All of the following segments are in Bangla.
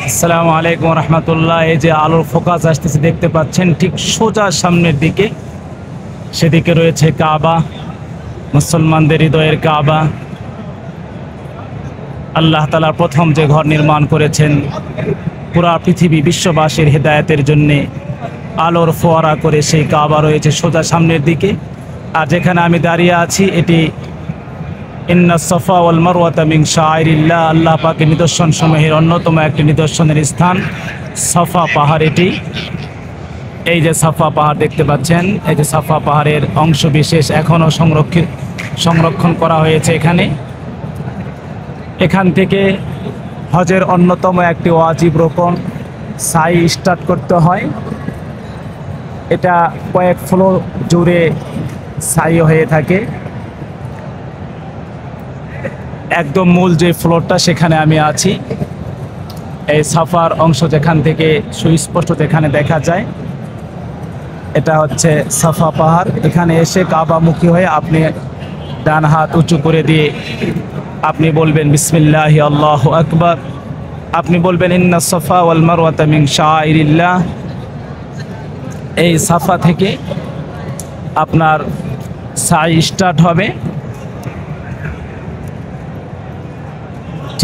আসসালামু আলাইকুম রহমতুল্লাহ। এই যে আলোর ফোকাস আসতেছে দেখতে পাচ্ছেন, ঠিক সোজা সামনের দিকে সেদিকে রয়েছে কাবা, মুসলমানদের হৃদয়ের কাবা। আল্লাহ তাআলা প্রথম যে ঘর নির্মাণ করেছেন পুরা পৃথিবী বিশ্ববাসীর হেদায়েতের জন্যে, আলোর ফোয়ারা করে সেই কাবা রয়েছে সোজা সামনের দিকে। আর যেখানে আমি দাঁড়িয়ে আছি এটি ইন্না সফা ওয়াল মারওয়াতা মিন শাআইরিল্লাহ, আল্লাহ পাকের নিদর্শন সমূহের অন্যতম একটি নিদর্শনের স্থান সফা পাহাড়। এটি এই যে সাফা পাহাড় দেখতে পাচ্ছেন, এই যে সাফা পাহাড়ের অংশ বিশেষ এখনও সংরক্ষণ করা হয়েছে এখানে। এখান থেকে হজের অন্যতম একটি ওয়াজিব রোকন সাই স্টার্ট করতে হয়। এটা কয়েক ফ্লোর জুড়ে সাই হয়ে থাকে। একদম মূল যে ফ্লোরটা সেখানে আমি আছি। এই সাফার অংশ যেখান থেকে সুস্পষ্ট যেখানে দেখা যায় এটা হচ্ছে সাফা পাহাড়। এখানে এসে কাবামুখী হয়ে আপনি ডান হাত উঁচু করে দিয়ে আপনি বলবেন বিসমিল্লাহি আল্লাহু আকবার। আপনি বলবেন ইন্না সফা ওয়াল মারওয়াতা মিন শাআইরিল্লাহ। এই সাফা থেকে আপনার সাই স্টার্ট হবে।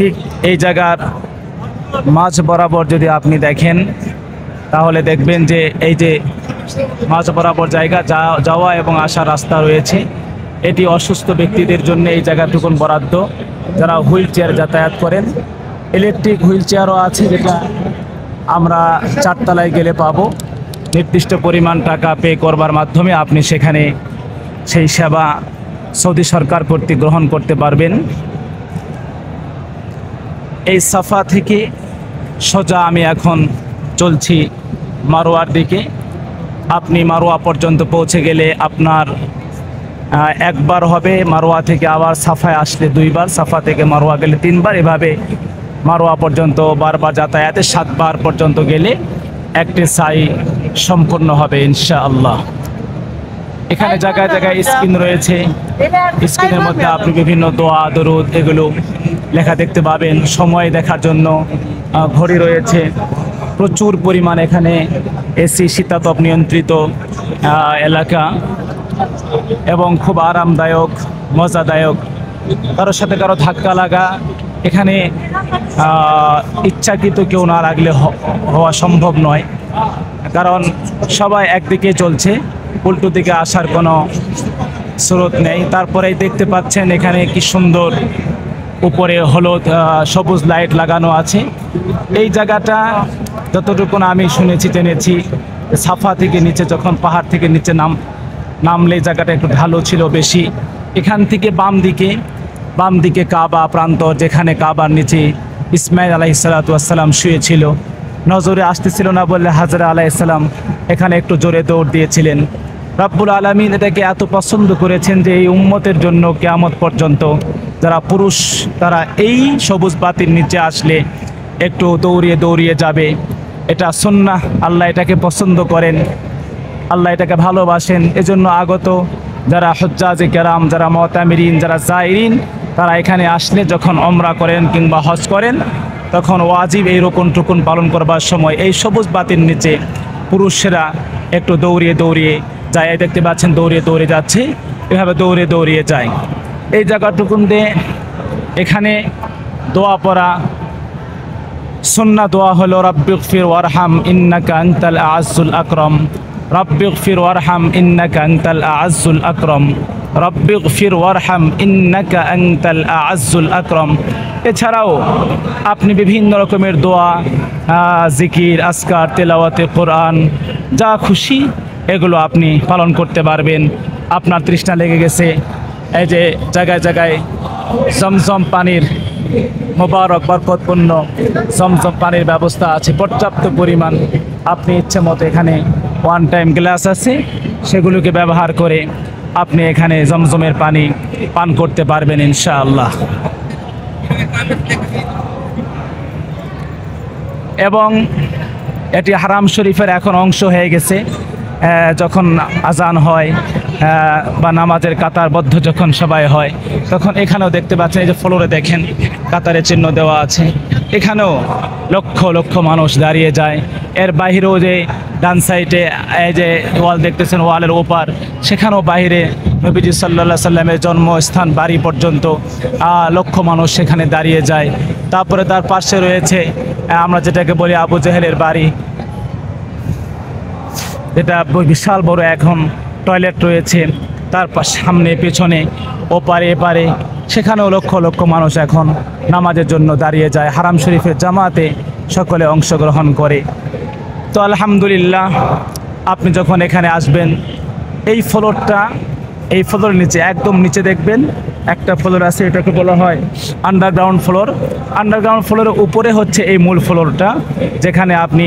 ঠিক এই জায়গার মাঝ বরাবর যদি আপনি দেখেন তাহলে দেখবেন যে এই যে মাঝ বরাবর জায়গা যাওয়া এবং আসার রাস্তা রয়েছে। এটি অসুস্থ ব্যক্তিদের জন্য এই জায়গাটুকুন বরাদ্দ, যারা হুইল চেয়ার যাতায়াত করেন। ইলেকট্রিক হুইল চেয়ারও আছে, যেটা আমরা 4 তলায় গেলে পাবো। নির্দিষ্ট পরিমাণ টাকা পে করবার মাধ্যমে আপনি সেখানে সেই সেবা সৌদি সরকার কর্তৃক গ্রহণ করতে পারবেন। এই সাফা থেকে সোজা আমি এখন চলছি মারোয়ার দিকে। আপনি মারোয়া পর্যন্ত পৌঁছে গেলে আপনার একবার হবে, মারোয়া থেকে আবার সাফায় আসলে 2 বার, সাফা থেকে মারোয়া গেলে 3 বার, এভাবে মারোয়া পর্যন্ত বারবার যাতায়াতে 7 বার পর্যন্ত গেলে একটি সাই সম্পূর্ণ হবে ইনশাআল্লাহ। এখানে জায়গায় জায়গায় স্ক্রিন রয়েছে, স্ক্রিনের মধ্যে আপনি বিভিন্ন দোয়া দরুদ এগুলো লেখা দেখতে পাবেন। সময় দেখার জন্য ঘড়ি রয়েছে। প্রচুর পরিমাণ এখানে এসি শীতাতপ নিয়ন্ত্রিত এলাকা এবং খুব আরামদায়ক মজাদায়ক। কারোর সাথে কারো ধাক্কা লাগা এখানে ইচ্ছাকৃত কেউ না রাখলে হওয়া সম্ভব নয়, কারণ সবাই একদিকে চলছে, উল্টো দিকে আসার কোনো স্রোত নেই। তারপরেই দেখতে পাচ্ছেন এখানে কি সুন্দর উপরে হলুদ সবুজ লাইট লাগানো আছে। এই জায়গাটা যতটুকু আমি শুনেছি জেনেছি, সাফা থেকে নিচে যখন পাহাড় থেকে নিচে নামলে জায়গাটা একটু ঢালু ছিল বেশি। এখান থেকে বাম দিকে কাবা প্রান্তর, যেখানে কাবার নিচে ইসমাইল আলাইহিস সালাতু ওয়াস সালাম শুয়েছিল। নজরে আসতেছিল না বলে হাজরা আলাইহিস সালাম এখানে একটু জোরে দৌড় দিয়েছিলেন। রব্বুল আলামিন এটাকে এত পছন্দ করেছেন যে এই উম্মতের জন্য কিয়ামত পর্যন্ত যারা পুরুষ তারা এই সবুজ বাতির নিচে আসলে একটু দৌড়িয়ে যাবে। এটা সুন্নাহ, আল্লাহ এটাকে পছন্দ করেন, আল্লাহ এটাকে ভালোবাসেন। এজন্য আগত যারা হুজ্জাজে কেরাম, যারা মুতামিরিন, যারা জাইরিন, তারা এখানে আসলে যখন ওমরা করেন কিংবা হজ করেন তখন ওয়াজিব এই রুকুন পালন করবার সময় এই সবুজ বাতির নিচে পুরুষেরা একটু দৌড়িয়ে যায়। দেখতে পাচ্ছেন দৌড়িয়ে যাচ্ছে, এভাবে দৌড়িয়ে যায়। এই জায়গাটুকুন দিয়ে এখানে দোয়া পড়া সুন্নাহ দোয়া হলো রব্বিগফির ওয়ারহাম ইন্নাকা আনতাল আ'আজ্জুল আকরাম, রব্বিগফির ওয়ারহাম ইন্নাকা আনতাল আ'আজ্জুল আকরাম, রব্বিগফির ওয়ারহাম ইন্নাকা আনতাল আ'আজ্জুল আকরাম। এছাড়াও আপনি বিভিন্ন রকমের দোয়া, জিকির, আজকার, তেলাওয়াতে কোরআন, যা খুশি এগুলো আপনি পালন করতে পারবেন। আপনার তৃষ্ণা লেগে গেছে, এই যে জায়গায় জায়গায় জমজম পানির মোবারক বরকতপূর্ণ জমজম পানির ব্যবস্থা আছে পর্যাপ্ত পরিমাণ। আপনি ইচ্ছে মতো এখানে ওয়ান টাইম গ্লাস আছে, সেগুলোকে ব্যবহার করে আপনি এখানে জমজমের পানি পান করতে পারবেন ইনশাআল্লাহ। এবং এটি হারাম শরীফের এখন অংশ হয়ে গেছে। যখন আজান হয় বা নামাজের কাতারবদ্ধ যখন সবাই হয় তখন এখানেও দেখতে পাচ্ছেন, এই যে ফ্লোরে দেখেন কাতারের চিহ্ন দেওয়া আছে, এখানেও লক্ষ লক্ষ মানুষ দাঁড়িয়ে যায়। এর বাহিরেও যে ডান সাইডে এই যে ওয়াল দেখতেছেন, ওয়ালের ওপার, সেখানেও বাহিরে নবীজি সাল্লাল্লাহু সাল্লামের জন্মস্থান বাড়ি পর্যন্ত লক্ষ মানুষ সেখানে দাঁড়িয়ে যায়। তারপরে তার পাশে রয়েছে আমরা যেটাকে বলি আবু জেহেলের বাড়ি, যেটা বিশাল বড় এখন টয়লেট রয়েছে। তার সামনে পেছনে ওপারে এপারে সেখানেও লক্ষ লক্ষ মানুষ এখন নামাজের জন্য দাঁড়িয়ে যায়। হারাম শরীফের জামাতে সকলে অংশগ্রহণ করে। তো আলহামদুলিল্লাহ, আপনি যখন এখানে আসবেন, এই ফ্লোরের নিচে, একদম নিচে দেখবেন একটা ফ্লোর আছে, এটাকে বলা হয় আন্ডারগ্রাউন্ড ফ্লোর। আন্ডারগ্রাউন্ড ফ্লোরের উপরে হচ্ছে এই মূল ফ্লোরটা, যেখানে আপনি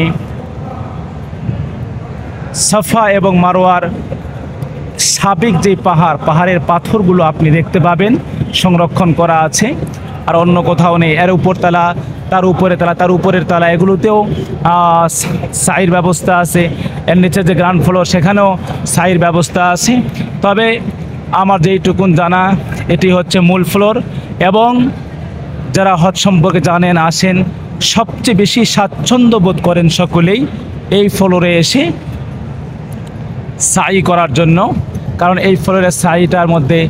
সাফা এবং মারওয়ার সাবেক যে পাহাড়ের পাথরগুলো আপনি দেখতে পাবেন, সংরক্ষণ করা আছে, আর অন্য কোথাও নেই। এর উপরতলা, তার উপরে তলা, তার উপরের তলা, এগুলোতেও সাইর ব্যবস্থা আছে। এর নিচে যে গ্রাউন্ড ফ্লোর, সেখানেও সাইর ব্যবস্থা আছে। তবে আমার যেইটুকুন জানা, এটি হচ্ছে মূল ফ্লোর। এবং যারা হজ সম্পর্কে জানেন, আসেন, সবচেয়ে বেশি স্বাচ্ছন্দ্য বোধ করেন সকলেই এই ফ্লোরে এসে সাই করার জন্য। কারণ এই ফ্লোরের সাইটার মধ্যে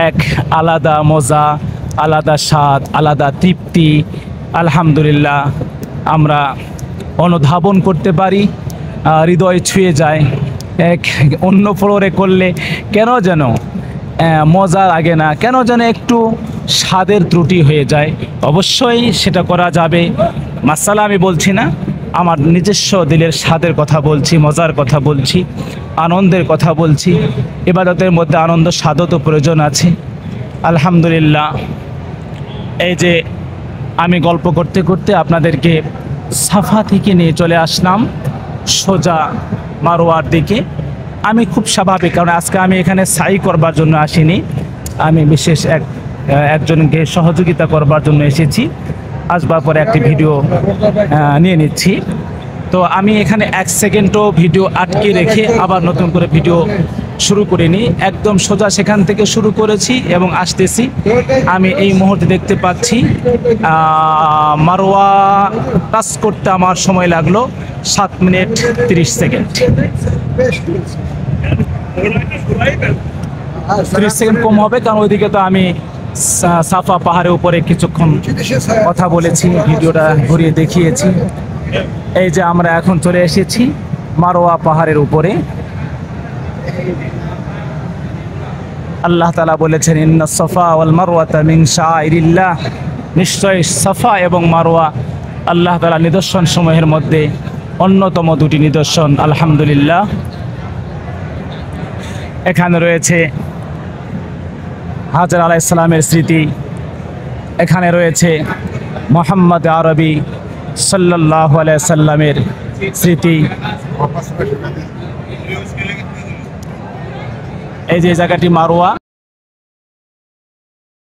এক আলাদা মজা, আলাদা স্বাদ, আলাদা তৃপ্তি আলহামদুলিল্লাহ আমরা অনুধাবন করতে পারি, হৃদয় ছুঁয়ে যায়। এক অন্য ফ্লোরে করলে কেন যেন মজা লাগে না, কেন যেন একটু স্বাদের ত্রুটি হয়ে যায়। অবশ্যই সেটা করা যাবে, মাসালা আমি বলছি না, আমার নিজস্ব দিলের স্বাদের কথা বলছি, মজার কথা বলছি, আনন্দের কথা বলছি। ইবাদতের মধ্যে আনন্দ স্বাদও তো প্রয়োজন আছে। আলহামদুলিল্লাহ, এই যে আমি গল্প করতে করতে আপনাদেরকে সাফা থেকে নিয়ে চলে আসলাম সোজা মারওয়ার দিকে। আমি খুব স্বাভাবিক, কারণ আজকে আমি এখানে সাই করবার জন্য আসিনি, আমি বিশেষ একজনকে সহযোগিতা করবার জন্য এসেছি। আসবার পরে একটি ভিডিও নিয়ে নিচ্ছি। তো আমি এখানে 1 সেকেন্ডও ভিডিও আটকে রেখে আবার নতুন করে ভিডিও শুরু করিনি, একদম সোজা সেখান থেকে শুরু করেছি এবং আসতেছি। আমি এই মুহূর্তে দেখতে পাচ্ছি মারওয়া টাচ করতে আমার সময় লাগলো 7 মিনিট 30 সেকেন্ড। 30 সেকেন্ড কম হবে, কারণ ওইদিকে তো আমি সাফা পাহাড়ের উপরে কিছুক্ষণ কথা বলেছি, ভিডিওটা ঘুরিয়ে দেখিয়েছি। এই যে আমরা এখন চলে এসেছি মারওয়া পাহাড়ের উপরে। আল্লাহ তাআলা বলেছেন, ইন্নাস সাফা ওয়াল মারওয়াতা মিন শাআইরিল্লাহ, নিশ্চয় সাফা এবং মারওয়া আল্লাহ তাআলা নিদর্শন সমূহের মধ্যে অন্যতম দুটি নিদর্শন। আলহামদুলিল্লাহ, এখানে রয়েছে হাজর আলাইহিস সালামের স্মৃতি, এখানে রয়েছে মুহাম্মদ আরবি সাল্লাল্লাহু আলাইহি সাল্লামের স্মৃতি। এই যে জায়গাটি মারওয়া।